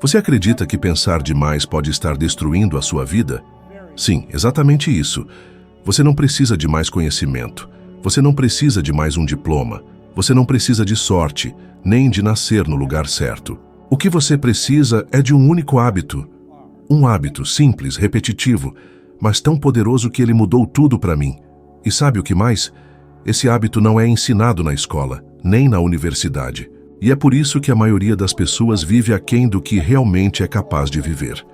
Você acredita que pensar demais pode estar destruindo a sua vida? Sim, exatamente isso. Você não precisa de mais conhecimento. Você não precisa de mais um diploma. Você não precisa de sorte, nem de nascer no lugar certo. O que você precisa é de um único hábito. Um hábito simples, repetitivo, mas tão poderoso que ele mudou tudo para mim. E sabe o que mais? Esse hábito não é ensinado na escola, nem na universidade. E é por isso que a maioria das pessoas vive aquém do que realmente é capaz de viver.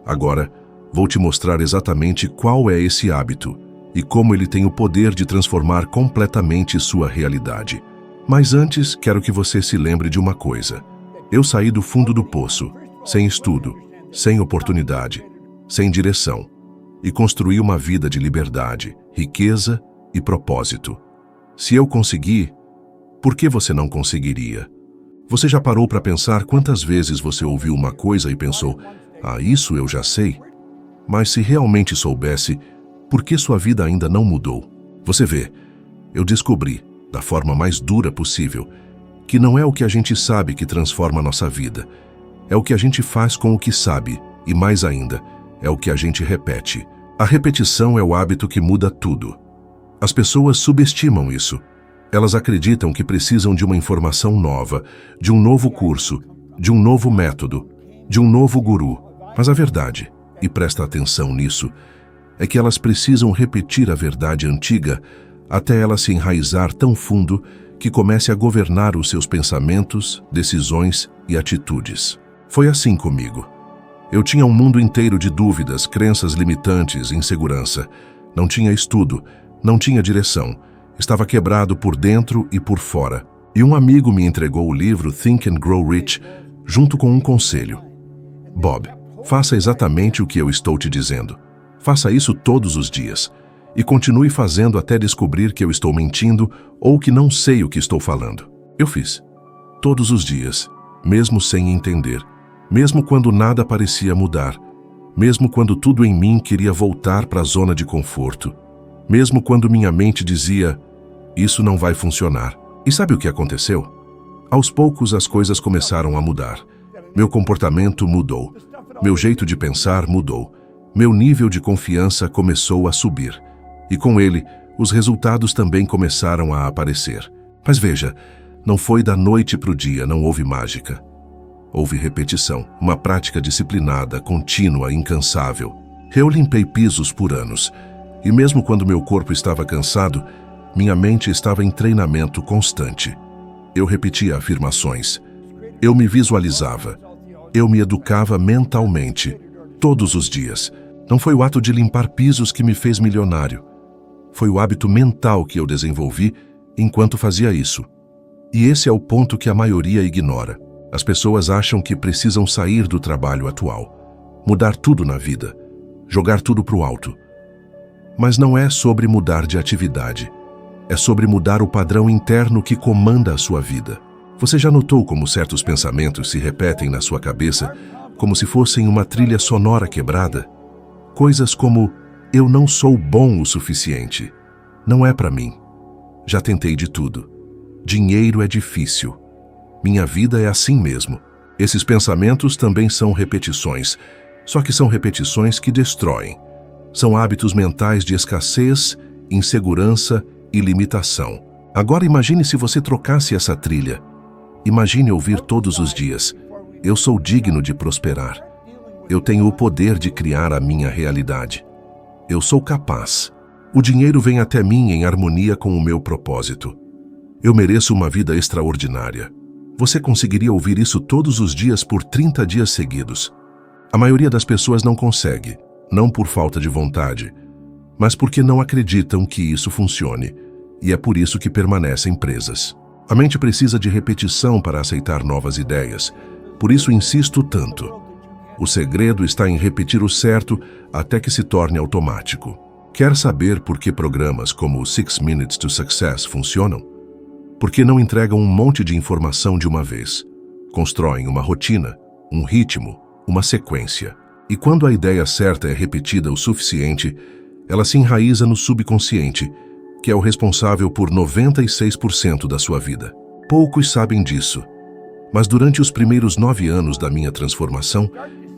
Agora, vou te mostrar exatamente qual é esse hábito e como ele tem o poder de transformar completamente sua realidade. Mas antes, quero que você se lembre de uma coisa. Eu saí do fundo do poço, sem estudo, sem oportunidade, sem direção, e construí uma vida de liberdade, riqueza e propósito. Se eu consegui, por que você não conseguiria? Você já parou para pensar quantas vezes você ouviu uma coisa e pensou, isso eu já sei? Mas se realmente soubesse, por que sua vida ainda não mudou? Você vê, eu descobri, da forma mais dura possível, que não é o que a gente sabe que transforma a nossa vida. É o que a gente faz com o que sabe, e mais ainda, é o que a gente repete. A repetição é o hábito que muda tudo. As pessoas subestimam isso. Elas acreditam que precisam de uma informação nova, de um novo curso, de um novo método, de um novo guru. Mas a verdade, e presta atenção nisso, é que elas precisam repetir a verdade antiga até ela se enraizar tão fundo que comece a governar os seus pensamentos, decisões e atitudes. Foi assim comigo. Eu tinha um mundo inteiro de dúvidas, crenças limitantes, insegurança. Não tinha estudo, não tinha direção. Estava quebrado por dentro e por fora. E um amigo me entregou o livro Think and Grow Rich, junto com um conselho. Bob, faça exatamente o que eu estou te dizendo. Faça isso todos os dias. E continue fazendo até descobrir que eu estou mentindo ou que não sei o que estou falando. Eu fiz. Todos os dias, mesmo sem entender. Mesmo quando nada parecia mudar. Mesmo quando tudo em mim queria voltar para a zona de conforto. Mesmo quando minha mente dizia, isso não vai funcionar. E sabe o que aconteceu? Aos poucos as coisas começaram a mudar. Meu comportamento mudou. Meu jeito de pensar mudou. Meu nível de confiança começou a subir. E com ele, os resultados também começaram a aparecer. Mas veja, não foi da noite para o dia, não houve mágica. Houve repetição, uma prática disciplinada, contínua, incansável. Eu limpei pisos por anos. E mesmo quando meu corpo estava cansado, minha mente estava em treinamento constante. Eu repetia afirmações. Eu me visualizava. Eu me educava mentalmente, todos os dias. Não foi o ato de limpar pisos que me fez milionário. Foi o hábito mental que eu desenvolvi enquanto fazia isso. E esse é o ponto que a maioria ignora. As pessoas acham que precisam sair do trabalho atual, mudar tudo na vida, jogar tudo para o alto. Mas não é sobre mudar de atividade. É sobre mudar o padrão interno que comanda a sua vida. Você já notou como certos pensamentos se repetem na sua cabeça como se fossem uma trilha sonora quebrada? Coisas como, eu não sou bom o suficiente. Não é para mim. Já tentei de tudo. Dinheiro é difícil. Minha vida é assim mesmo. Esses pensamentos também são repetições, só que são repetições que destroem. São hábitos mentais de escassez, insegurança e limitação. Agora imagine se você trocasse essa trilha. Imagine ouvir todos os dias, eu sou digno de prosperar. Eu tenho o poder de criar a minha realidade. Eu sou capaz. O dinheiro vem até mim em harmonia com o meu propósito. Eu mereço uma vida extraordinária. Você conseguiria ouvir isso todos os dias por 30 dias seguidos. A maioria das pessoas não consegue, não por falta de vontade, mas porque não acreditam que isso funcione, e é por isso que permanecem presas. A mente precisa de repetição para aceitar novas ideias, por isso insisto tanto. O segredo está em repetir o certo até que se torne automático. Quer saber por que programas como o 6 Minutes to Success funcionam? Porque não entregam um monte de informação de uma vez. Constroem uma rotina, um ritmo, uma sequência. E quando a ideia certa é repetida o suficiente, ela se enraiza no subconsciente, que é o responsável por 96% da sua vida. Poucos sabem disso. Mas durante os primeiros 9 anos da minha transformação,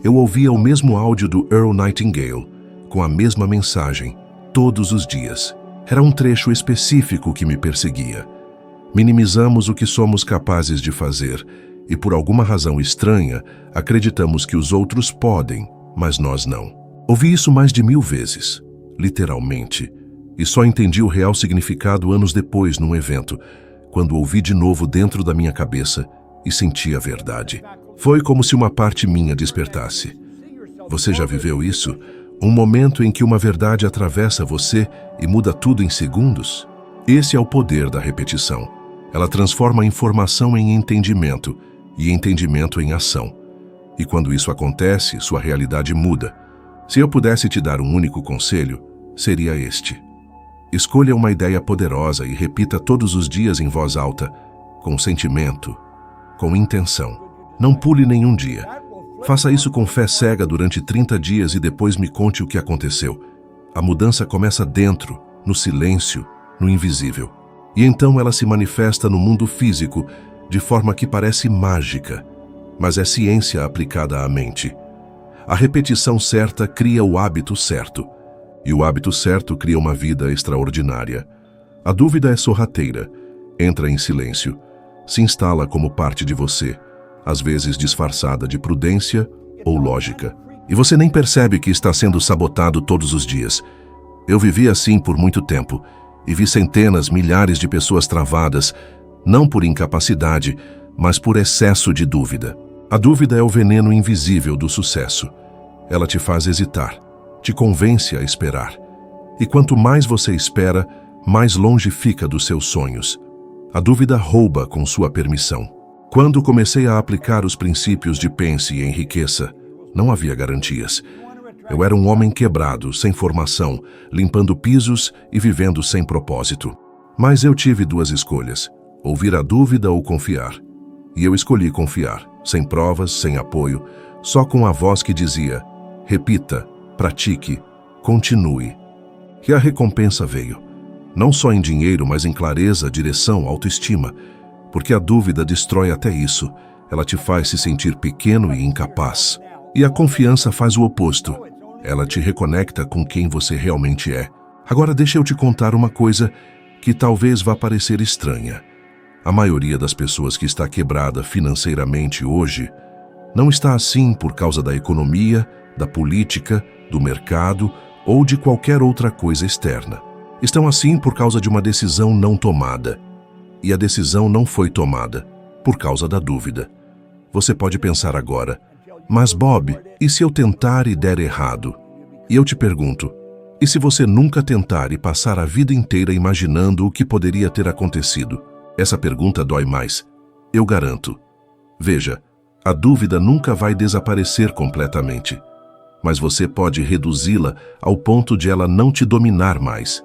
eu ouvia o mesmo áudio do Earl Nightingale, com a mesma mensagem, todos os dias. Era um trecho específico que me perseguia. Minimizamos o que somos capazes de fazer e, por alguma razão estranha, acreditamos que os outros podem, mas nós não. Ouvi isso mais de 1000 vezes, literalmente, e só entendi o real significado anos depois num evento, quando ouvi de novo dentro da minha cabeça e senti a verdade. Foi como se uma parte minha despertasse. Você já viveu isso? Um momento em que uma verdade atravessa você e muda tudo em segundos? Esse é o poder da repetição. Ela transforma a informação em entendimento e entendimento em ação. E quando isso acontece, sua realidade muda. Se eu pudesse te dar um único conselho, seria este. Escolha uma ideia poderosa e repita todos os dias em voz alta, com sentimento, com intenção. Não pule nenhum dia. Faça isso com fé cega durante 30 dias e depois me conte o que aconteceu. A mudança começa dentro, no silêncio, no invisível. E então ela se manifesta no mundo físico de forma que parece mágica, mas é ciência aplicada à mente. A repetição certa cria o hábito certo, e o hábito certo cria uma vida extraordinária. A dúvida é sorrateira, entra em silêncio, se instala como parte de você, às vezes disfarçada de prudência ou lógica. E você nem percebe que está sendo sabotado todos os dias. Eu vivi assim por muito tempo e vi centenas, milhares de pessoas travadas, não por incapacidade, mas por excesso de dúvida. A dúvida é o veneno invisível do sucesso. Ela te faz hesitar, te convence a esperar. E quanto mais você espera, mais longe fica dos seus sonhos. A dúvida rouba com sua permissão. Quando comecei a aplicar os princípios de pense e enriqueça, não havia garantias. Eu era um homem quebrado, sem formação, limpando pisos e vivendo sem propósito. Mas eu tive 2 escolhas, ouvir a dúvida ou confiar. E eu escolhi confiar, sem provas, sem apoio, só com a voz que dizia, repita, pratique, continue. E a recompensa veio. Não só em dinheiro, mas em clareza, direção, autoestima. Porque a dúvida destrói até isso. Ela te faz se sentir pequeno e incapaz. E a confiança faz o oposto. Ela te reconecta com quem você realmente é. Agora deixa eu te contar uma coisa que talvez vá parecer estranha. A maioria das pessoas que está quebrada financeiramente hoje não está assim por causa da economia, da política, do mercado ou de qualquer outra coisa externa. Estão assim por causa de uma decisão não tomada. E a decisão não foi tomada por causa da dúvida. Você pode pensar agora, mas Bob, e se eu tentar e der errado? E eu te pergunto, e se você nunca tentar e passar a vida inteira imaginando o que poderia ter acontecido? Essa pergunta dói mais, eu garanto. Veja, a dúvida nunca vai desaparecer completamente, mas você pode reduzi-la ao ponto de ela não te dominar mais.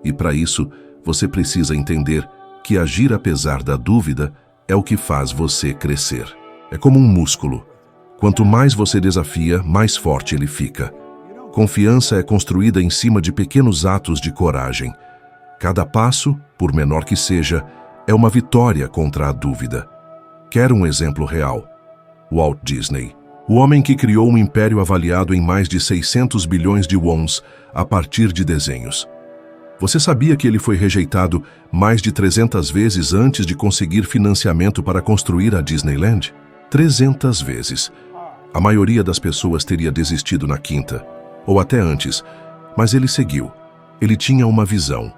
E para isso, você precisa entender que agir apesar da dúvida é o que faz você crescer. É como um músculo. Quanto mais você desafia, mais forte ele fica. Confiança é construída em cima de pequenos atos de coragem. Cada passo, por menor que seja, é uma vitória contra a dúvida. Quer um exemplo real? Walt Disney. O homem que criou um império avaliado em mais de 600 bilhões de wons a partir de desenhos. Você sabia que ele foi rejeitado mais de 300 vezes antes de conseguir financiamento para construir a Disneyland? 300 vezes. A maioria das pessoas teria desistido na quinta, ou até antes, mas ele seguiu. Ele tinha uma visão.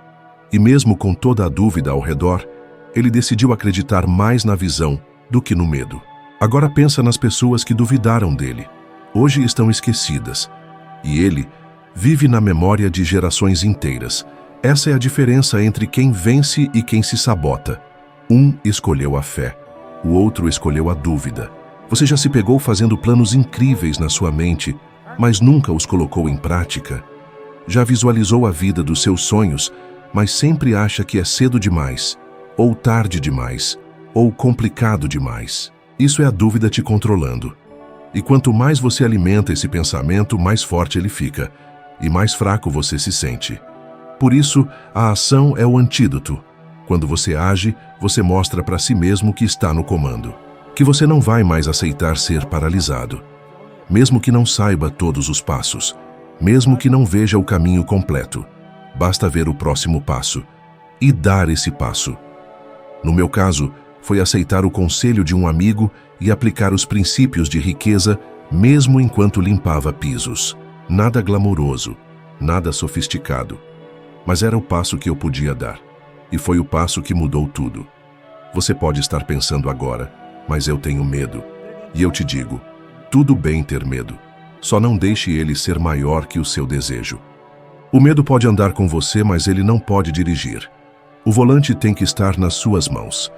E mesmo com toda a dúvida ao redor, ele decidiu acreditar mais na visão do que no medo. Agora pensa nas pessoas que duvidaram dele. Hoje estão esquecidas. E ele vive na memória de gerações inteiras. Essa é a diferença entre quem vence e quem se sabota. Um escolheu a fé, o outro escolheu a dúvida. Você já se pegou fazendo planos incríveis na sua mente, mas nunca os colocou em prática? Já visualizou a vida dos seus sonhos, mas sempre acha que é cedo demais, ou tarde demais, ou complicado demais? Isso é a dúvida te controlando. E quanto mais você alimenta esse pensamento, mais forte ele fica, e mais fraco você se sente. Por isso, a ação é o antídoto. Quando você age, você mostra para si mesmo que está no comando. que você não vai mais aceitar ser paralisado. Mesmo que não saiba todos os passos, mesmo que não veja o caminho completo, basta ver o próximo passo e dar esse passo. No meu caso, foi aceitar o conselho de um amigo e aplicar os princípios de riqueza mesmo enquanto limpava pisos. Nada glamouroso, nada sofisticado. Mas era o passo que eu podia dar. E foi o passo que mudou tudo. Você pode estar pensando agora, mas eu tenho medo. E eu te digo, tudo bem ter medo. Só não deixe ele ser maior que o seu desejo. O medo pode andar com você, mas ele não pode dirigir. O volante tem que estar nas suas mãos.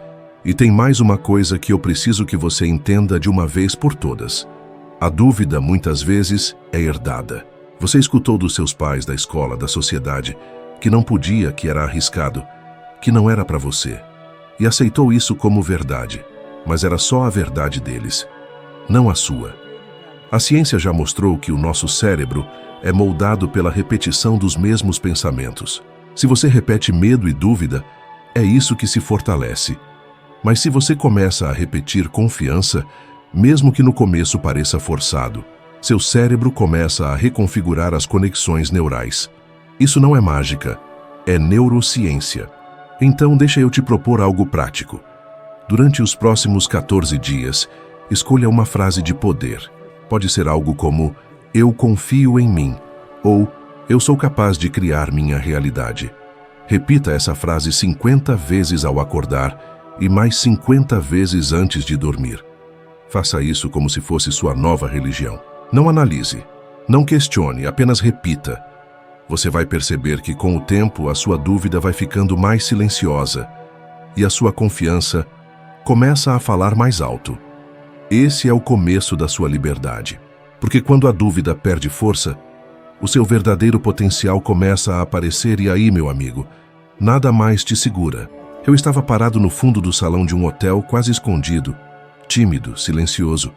E tem mais uma coisa que eu preciso que você entenda de uma vez por todas. A dúvida, muitas vezes, é herdada. Você escutou dos seus pais, da escola, da sociedade, que não podia, que era arriscado, que não era para você. E aceitou isso como verdade, mas era só a verdade deles, não a sua. A ciência já mostrou que o nosso cérebro é moldado pela repetição dos mesmos pensamentos. Se você repete medo e dúvida, é isso que se fortalece. Mas se você começa a repetir confiança, mesmo que no começo pareça forçado, seu cérebro começa a reconfigurar as conexões neurais. Isso não é mágica, é neurociência. Então deixa eu te propor algo prático. Durante os próximos 14 dias, escolha uma frase de poder. Pode ser algo como, eu confio em mim, ou eu sou capaz de criar minha realidade. Repita essa frase 50 vezes ao acordar e mais 50 vezes antes de dormir. Faça isso como se fosse sua nova religião. Não analise, não questione, apenas repita. Você vai perceber que com o tempo a sua dúvida vai ficando mais silenciosa e a sua confiança começa a falar mais alto. Esse é o começo da sua liberdade. Porque quando a dúvida perde força, o seu verdadeiro potencial começa a aparecer e aí, meu amigo, nada mais te segura. Eu estava parado no fundo do salão de um hotel, quase escondido, tímido, silencioso,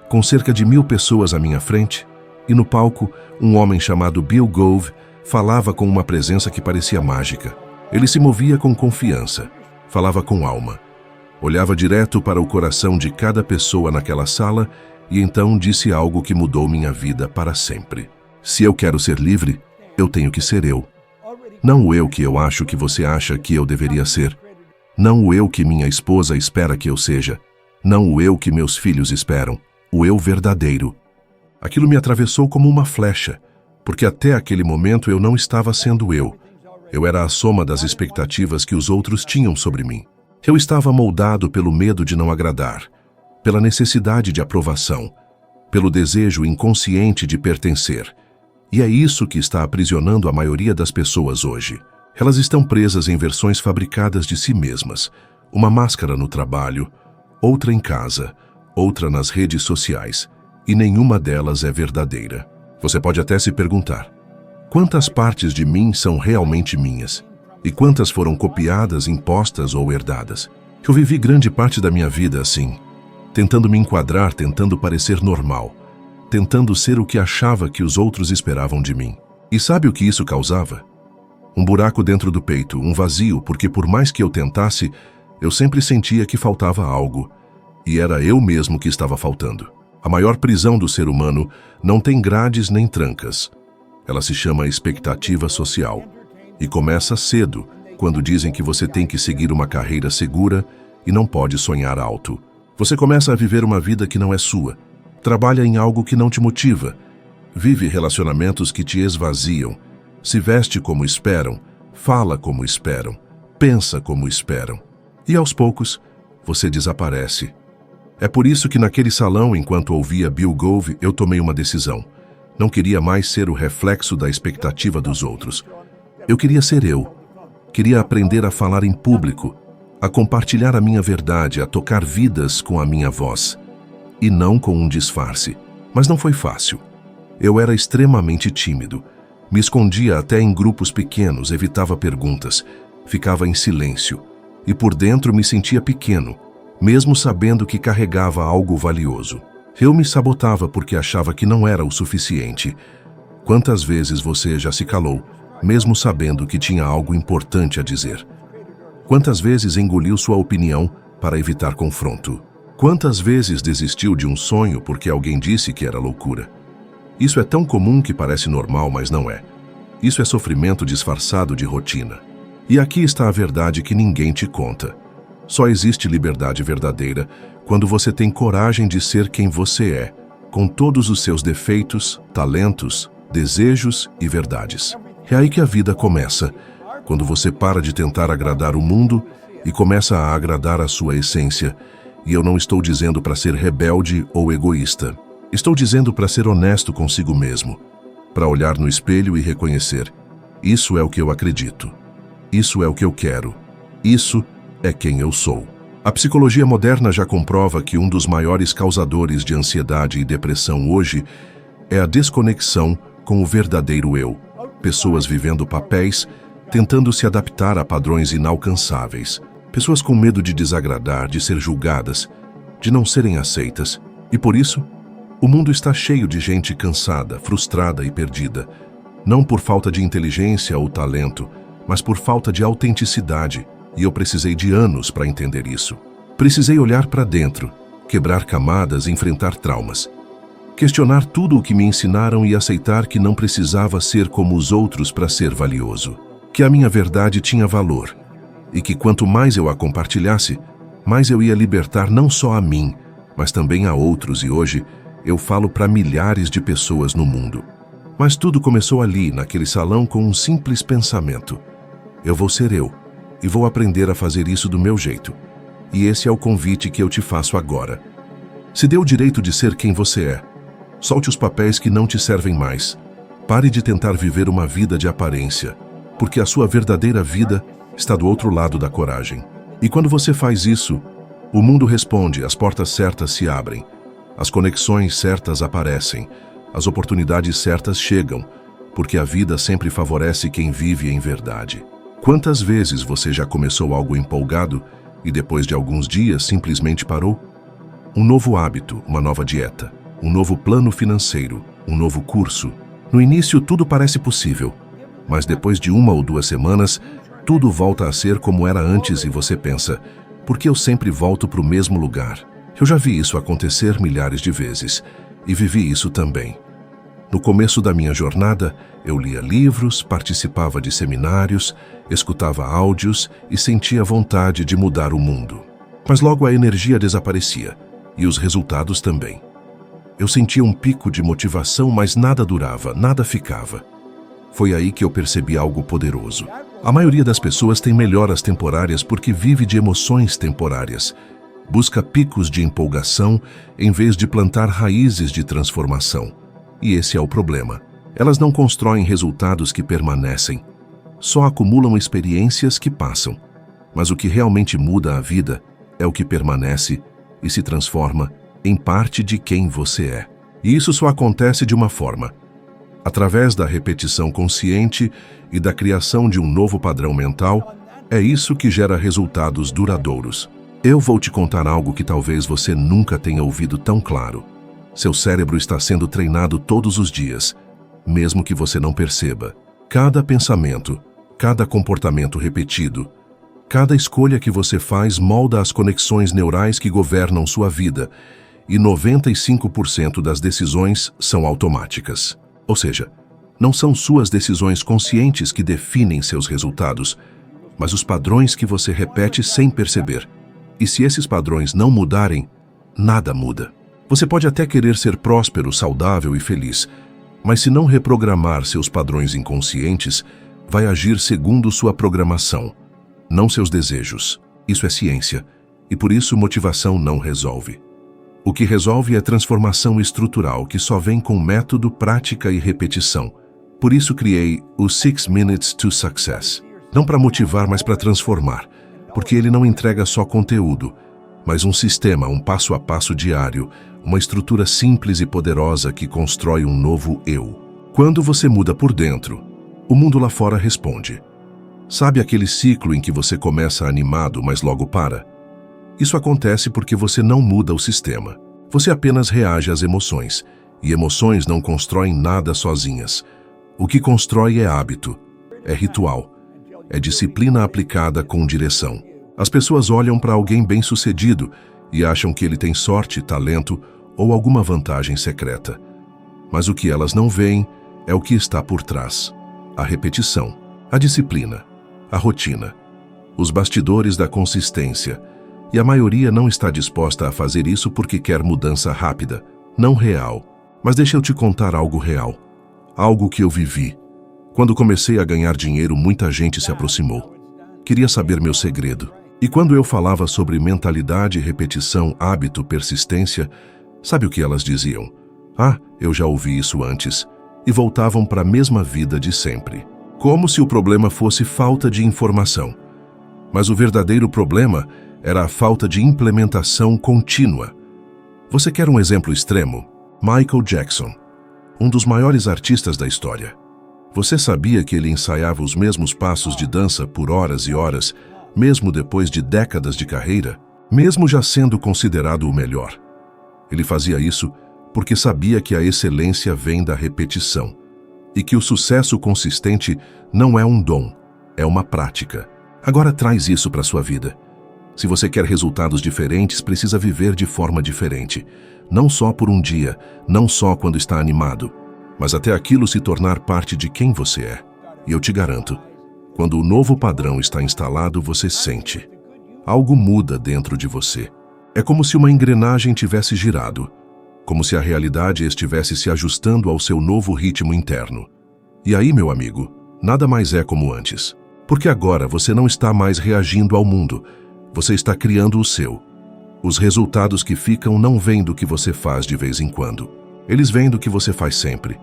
com cerca de 1000 pessoas à minha frente, e no palco, um homem chamado Bill Gove falava com uma presença que parecia mágica. Ele se movia com confiança, falava com alma, olhava direto para o coração de cada pessoa naquela sala e então disse algo que mudou minha vida para sempre. Se eu quero ser livre, eu tenho que ser eu. Não o eu que eu acho que você acha que eu deveria ser. Não o eu que minha esposa espera que eu seja. Não o eu que meus filhos esperam. O eu verdadeiro. Aquilo me atravessou como uma flecha, porque até aquele momento eu não estava sendo eu. Eu era a soma das expectativas que os outros tinham sobre mim. Eu estava moldado pelo medo de não agradar, pela necessidade de aprovação, pelo desejo inconsciente de pertencer. E é isso que está aprisionando a maioria das pessoas hoje. Elas estão presas em versões fabricadas de si mesmas. Uma máscara no trabalho, outra em casa, outra nas redes sociais, e nenhuma delas é verdadeira. Você pode até se perguntar, quantas partes de mim são realmente minhas? E quantas foram copiadas, impostas ou herdadas? Eu vivi grande parte da minha vida assim, tentando me enquadrar, tentando parecer normal, tentando ser o que achava que os outros esperavam de mim. E sabe o que isso causava? Um buraco dentro do peito, um vazio, porque por mais que eu tentasse, eu sempre sentia que faltava algo, e era eu mesmo que estava faltando. A maior prisão do ser humano não tem grades nem trancas. Ela se chama expectativa social. E começa cedo, quando dizem que você tem que seguir uma carreira segura e não pode sonhar alto. Você começa a viver uma vida que não é sua. Trabalha em algo que não te motiva. Vive relacionamentos que te esvaziam. Se veste como esperam, fala como esperam, pensa como esperam. E aos poucos, você desaparece. É por isso que naquele salão, enquanto ouvia Bill Gove, eu tomei uma decisão. Não queria mais ser o reflexo da expectativa dos outros. Eu queria ser eu. Queria aprender a falar em público, a compartilhar a minha verdade, a tocar vidas com a minha voz. E não com um disfarce. Mas não foi fácil. Eu era extremamente tímido. Me escondia até em grupos pequenos, evitava perguntas, ficava em silêncio. E por dentro me sentia pequeno, mesmo sabendo que carregava algo valioso. Eu me sabotava porque achava que não era o suficiente. Quantas vezes você já se calou, mesmo sabendo que tinha algo importante a dizer? Quantas vezes engoliu sua opinião para evitar confronto? Quantas vezes desistiu de um sonho porque alguém disse que era loucura? Isso é tão comum que parece normal, mas não é. Isso é sofrimento disfarçado de rotina. E aqui está a verdade que ninguém te conta. Só existe liberdade verdadeira quando você tem coragem de ser quem você é, com todos os seus defeitos, talentos, desejos e verdades. É aí que a vida começa, quando você para de tentar agradar o mundo e começa a agradar a sua essência. E eu não estou dizendo para ser rebelde ou egoísta. Estou dizendo para ser honesto consigo mesmo, para olhar no espelho e reconhecer: isso é o que eu acredito, isso é o que eu quero, isso é quem eu sou. A psicologia moderna já comprova que um dos maiores causadores de ansiedade e depressão hoje é a desconexão com o verdadeiro eu. Pessoas vivendo papéis, tentando se adaptar a padrões inalcançáveis. Pessoas com medo de desagradar, de ser julgadas, de não serem aceitas. E por isso, o mundo está cheio de gente cansada, frustrada e perdida. Não por falta de inteligência ou talento, mas por falta de autenticidade. E eu precisei de anos para entender isso. Precisei olhar para dentro, quebrar camadas, enfrentar traumas. Questionar tudo o que me ensinaram e aceitar que não precisava ser como os outros para ser valioso. Que a minha verdade tinha valor. E que quanto mais eu a compartilhasse, mais eu ia libertar não só a mim, mas também a outros, e hoje eu falo para milhares de pessoas no mundo. Mas tudo começou ali, naquele salão, com um simples pensamento: eu vou ser eu, e vou aprender a fazer isso do meu jeito. E esse é o convite que eu te faço agora. Se dê o direito de ser quem você é. Solte os papéis que não te servem mais. Pare de tentar viver uma vida de aparência, porque a sua verdadeira vida está do outro lado da coragem. E quando você faz isso, o mundo responde, as portas certas se abrem, as conexões certas aparecem, as oportunidades certas chegam, porque a vida sempre favorece quem vive em verdade. Quantas vezes você já começou algo empolgado e depois de alguns dias simplesmente parou? Um novo hábito, uma nova dieta, um novo plano financeiro, um novo curso. No início tudo parece possível, mas depois de 1 ou 2 semanas, tudo volta a ser como era antes e você pensa: por que eu sempre volto para o mesmo lugar? Eu já vi isso acontecer milhares de vezes e vivi isso também. No começo da minha jornada, eu lia livros, participava de seminários, escutava áudios e sentia vontade de mudar o mundo. Mas logo a energia desaparecia e os resultados também. Eu sentia um pico de motivação, mas nada durava, nada ficava. Foi aí que eu percebi algo poderoso. A maioria das pessoas tem melhoras temporárias porque vive de emoções temporárias. Busca picos de empolgação em vez de plantar raízes de transformação. E esse é o problema. Elas não constroem resultados que permanecem. Só acumulam experiências que passam. Mas o que realmente muda a vida é o que permanece e se transforma em parte de quem você é. E isso só acontece de uma forma: através da repetição consciente e da criação de um novo padrão mental. É isso que gera resultados duradouros. Eu vou te contar algo que talvez você nunca tenha ouvido tão claro. Seu cérebro está sendo treinado todos os dias, mesmo que você não perceba. Cada pensamento, cada comportamento repetido, cada escolha que você faz molda as conexões neurais que governam sua vida, e 95% das decisões são automáticas. Ou seja, não são suas decisões conscientes que definem seus resultados, mas os padrões que você repete sem perceber. E se esses padrões não mudarem, nada muda. Você pode até querer ser próspero, saudável e feliz, mas se não reprogramar seus padrões inconscientes, vai agir segundo sua programação, não seus desejos. Isso é ciência, e por isso motivação não resolve. O que resolve é transformação estrutural, que só vem com método, prática e repetição. Por isso criei o 6 Minutes to Success. Não para motivar, mas para transformar. Porque ele não entrega só conteúdo, mas um sistema, um passo a passo diário, uma estrutura simples e poderosa que constrói um novo eu. Quando você muda por dentro, o mundo lá fora responde. Sabe aquele ciclo em que você começa animado, mas logo para? Isso acontece porque você não muda o sistema. Você apenas reage às emoções, e emoções não constroem nada sozinhas. O que constrói é hábito, é ritual, é disciplina aplicada com direção. As pessoas olham para alguém bem-sucedido e acham que ele tem sorte, talento ou alguma vantagem secreta. Mas o que elas não veem é o que está por trás: a repetição, a disciplina, a rotina, os bastidores da consistência. E a maioria não está disposta a fazer isso porque quer mudança rápida, não real. Mas deixa eu te contar algo real, algo que eu vivi. Quando comecei a ganhar dinheiro, muita gente se aproximou. Queria saber meu segredo. E quando eu falava sobre mentalidade, repetição, hábito, persistência, sabe o que elas diziam? Ah, eu já ouvi isso antes. E voltavam para a mesma vida de sempre. Como se o problema fosse falta de informação. Mas o verdadeiro problema era a falta de implementação contínua. Você quer um exemplo extremo? Michael Jackson, um dos maiores artistas da história. Você sabia que ele ensaiava os mesmos passos de dança por horas e horas, mesmo depois de décadas de carreira, mesmo já sendo considerado o melhor? Ele fazia isso porque sabia que a excelência vem da repetição e que o sucesso consistente não é um dom, é uma prática. Agora traz isso para a sua vida. Se você quer resultados diferentes, precisa viver de forma diferente. Não só por um dia, não só quando está animado, mas até aquilo se tornar parte de quem você é. E eu te garanto, quando o novo padrão está instalado, você sente. Algo muda dentro de você. É como se uma engrenagem tivesse girado, como se a realidade estivesse se ajustando ao seu novo ritmo interno. E aí, meu amigo, nada mais é como antes. Porque agora você não está mais reagindo ao mundo, você está criando o seu. Os resultados que ficam não vêm do que você faz de vez em quando. Eles vêm do que você faz sempre.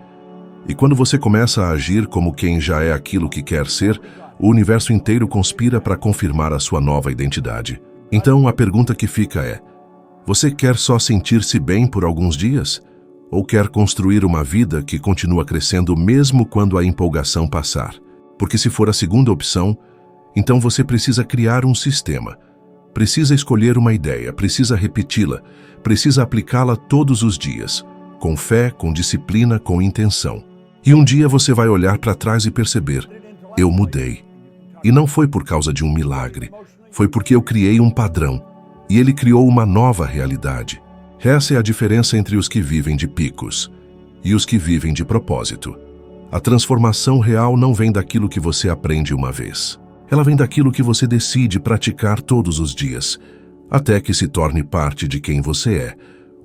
E quando você começa a agir como quem já é aquilo que quer ser, o universo inteiro conspira para confirmar a sua nova identidade. Então a pergunta que fica é: você quer só sentir-se bem por alguns dias? Ou quer construir uma vida que continua crescendo mesmo quando a empolgação passar? Porque se for a segunda opção, então você precisa criar um sistema. Precisa escolher uma ideia, precisa repeti-la, precisa aplicá-la todos os dias, com fé, com disciplina, com intenção. E um dia você vai olhar para trás e perceber: eu mudei. E não foi por causa de um milagre, foi porque eu criei um padrão, e ele criou uma nova realidade. Essa é a diferença entre os que vivem de picos e os que vivem de propósito. A transformação real não vem daquilo que você aprende uma vez. Ela vem daquilo que você decide praticar todos os dias, até que se torne parte de quem você é.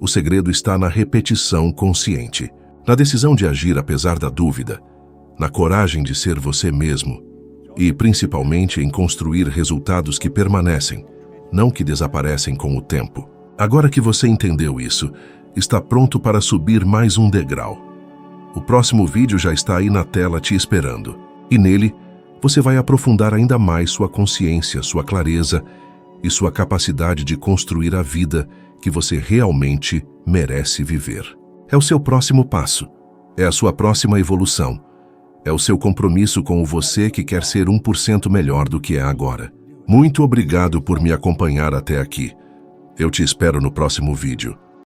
O segredo está na repetição consciente, na decisão de agir apesar da dúvida, na coragem de ser você mesmo e, principalmente, em construir resultados que permanecem, não que desaparecem com o tempo. Agora que você entendeu isso, está pronto para subir mais um degrau. O próximo vídeo já está aí na tela te esperando, e nele você vai aprofundar ainda mais sua consciência, sua clareza e sua capacidade de construir a vida que você realmente merece viver. É o seu próximo passo, é a sua próxima evolução, é o seu compromisso com o você que quer ser 1% melhor do que é agora. Muito obrigado por me acompanhar até aqui. Eu te espero no próximo vídeo.